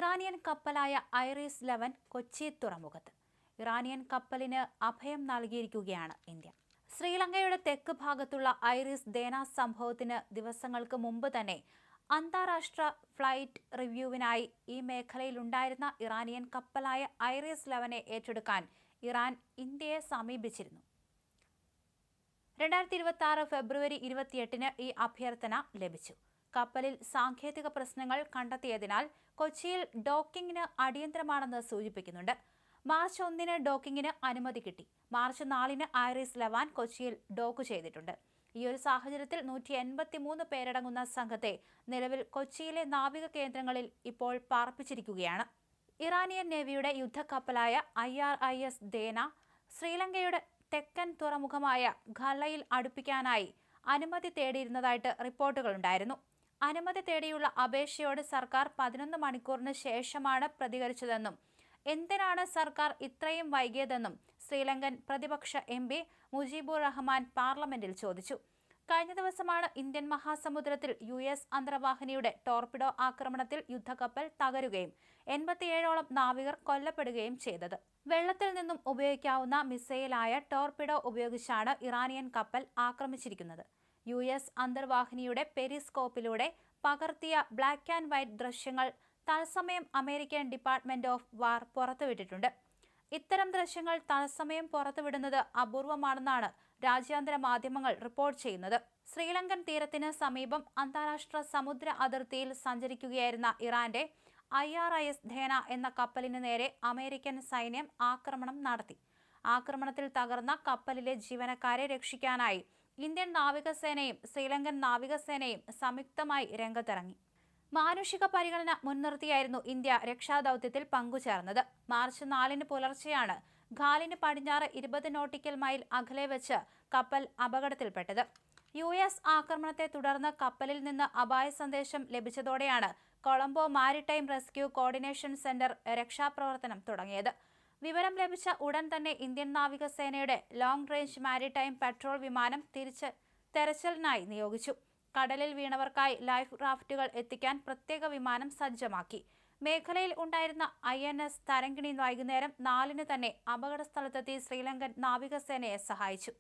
Iranian കപ്പലായ iris 11 Kochi തുറമുഖത്ത്. Iranian കപ്പലിന് അഭയം നൽകിയിരിക്കുകയാണ് ഇന്ത്യ. ശ്രീലങ്കയുടെ തെക്ക് ഭാഗത്തുള്ള ഐറിസ് ദേന സംഭവത്തിന് ദിവസങ്ങൾക്ക് മുമ്പ് തന്നെ അന്താരാഷ്ട്ര ഫ്ലൈറ്റ് റിവ്യൂവിനായി ഈ മേഖലയിലുണ്ടായിരുന്ന ഇറാനിയൻ കപ്പലായ ഐറിസ് 11 ഏറ്റെടുക്കാൻ ഇറാൻ ഇന്ത്യയെ സമീപിച്ചിരുന്നു. 2026 ഫെബ്രുവരി 28-ന് ഈ അഭ്യർത്ഥന ലഭിച്ചു. കപ്പലിൽ സാങ്കേതിക പ്രശ്നങ്ങൾ കണ്ടെത്തിയതിനാൽ കൊച്ചിയിൽ ഡോക്കിംഗിന് അടിയന്തരമാണെന്ന് സൂചിപ്പിക്കുന്നുണ്ട്. മാർച്ച് 1-ന് ഡോക്കിംഗിന് അനുമതി കിട്ടി. മാർച്ച് 4-ന് ഐറിസ് 11 കൊച്ചിയിൽ ഡോക്ക് ചെയ്തിട്ടുണ്ട്. ഈ ഒരു സാഹചര്യത്തിൽ 183 പേരടങ്ങുന്ന സംഘത്തെ നിലവിൽ കൊച്ചിയിലെ നാവിക കേന്ദ്രങ്ങളിൽ ഇപ്പോൾ പാർപ്പിച്ചിരിക്കുകയാണ്. ഇറാനിയൻ നേവിയുടെ യുദ്ധക്കപ്പലായ IRIS ദേന ശ്രീലങ്കയുടെ തെക്കൻ തുറമുഖമായ ഖലയിൽ അടുപ്പിക്കാനായി അനുമതി തേടിയിരുന്നതായിട്ട് റിപ്പോർട്ടുകളുണ്ടായിരുന്നു. അനുമതി തേടിയുള്ള അപേക്ഷയോട് സർക്കാർ 11 മണിക്കൂറിന് ശേഷമാണ് പ്രതികരിച്ചതെന്നും എന്തിനാണ് സർക്കാർ ഇത്രയും വൈകിയതെന്നും ശ്രീലങ്കൻ പ്രതിപക്ഷ MP മുജീബുർ റഹ്മാൻ പാർലമെന്റിൽ ചോദിച്ചു. കഴിഞ്ഞ ദിവസമാണ് ഇന്ത്യൻ മഹാസമുദ്രത്തിൽ US അന്തർവാഹിനിയുടെ ടോർപിഡോ ആക്രമണത്തിൽ യുദ്ധക്കപ്പൽ തകരുകയും 87ഓളം നാവികർ കൊല്ലപ്പെടുകയും ചെയ്തത്. വെള്ളത്തിൽ നിന്നും ഉപയോഗിക്കാവുന്ന മിസൈലായ ടോർപിഡോ ഉപയോഗിച്ചാണ് ഇറാനിയൻ കപ്പൽ ആക്രമിച്ചിരിക്കുന്നത്. US അന്തർവാഹിനിയുടെ പെരിസ്കോപ്പിലൂടെ പകർത്തിയ ബ്ലാക്ക് ആൻഡ് വൈറ്റ് ദൃശ്യങ്ങൾ തത്സമയം അമേരിക്കൻ ഡിപ്പാർട്ട്മെന്റ് ഓഫ് വാർ പുറത്തുവിട്ടിട്ടുണ്ട്. ഇത്തരം ദൃശ്യങ്ങൾ തത്സമയം പുറത്തുവിടുന്നത് അപൂർവമാണെന്നാണ് രാജ്യാന്തര മാധ്യമങ്ങൾ റിപ്പോർട്ട് ചെയ്യുന്നത്. ശ്രീലങ്കൻ തീരത്തിന് സമീപം അന്താരാഷ്ട്ര സമുദ്ര അതിർത്തിയിൽ സഞ്ചരിക്കുകയായിരുന്ന ഇറാന്റെ IRIS ദേന എന്ന കപ്പലിന് നേരെ അമേരിക്കൻ സൈന്യം ആക്രമണം നടത്തി. ആക്രമണത്തിൽ തകർന്ന കപ്പലിലെ ജീവനക്കാരെ രക്ഷിക്കാനായി ഇന്ത്യൻ നാവികസേനയും ശ്രീലങ്കൻ നാവികസേനയും സംയുക്തമായി രംഗത്തിറങ്ങി. മാനുഷിക പരിഗണന മുൻനിർത്തിയായിരുന്നു ഇന്ത്യ രക്ഷാദൌത്യത്തിൽ പങ്കുചേർന്നത്. മാർച്ച് 4-ന് പുലർച്ചെയാണ് ഖാലിന് പടിഞ്ഞാറ് 20 നോട്ടിക്കൽ മൈൽ അകലെ വെച്ച് കപ്പൽ അപകടത്തിൽപ്പെട്ടത്. US ആക്രമണത്തെ തുടർന്ന് കപ്പലിൽ നിന്ന് അപായ സന്ദേശം ലഭിച്ചതോടെയാണ് Colombo maritime rescue coordination centre രക്ഷാപ്രവർത്തനം തുടങ്ങിയത്. വിവരം ലഭിച്ച ഉടൻ തന്നെ ഇന്ത്യൻ നാവികസേനയുടെ ലോങ് റേഞ്ച് മാരിടൈം പെട്രോൾ വിമാനം തെരച്ചിലിനായി നിയോഗിച്ചു. കടലിൽ വീണവർക്കായി ലൈഫ് റാഫ്റ്റുകൾ എത്തിക്കാൻ പ്രത്യേക വിമാനം സജ്ജമാക്കി. മേഖലയിൽ ഉണ്ടായിരുന്ന INS തരങ്കിണി വൈകുന്നേരം 4-ന് തന്നെ അപകട സ്ഥലത്തെത്തി ശ്രീലങ്കൻ നാവികസേനയെ സഹായിച്ചു.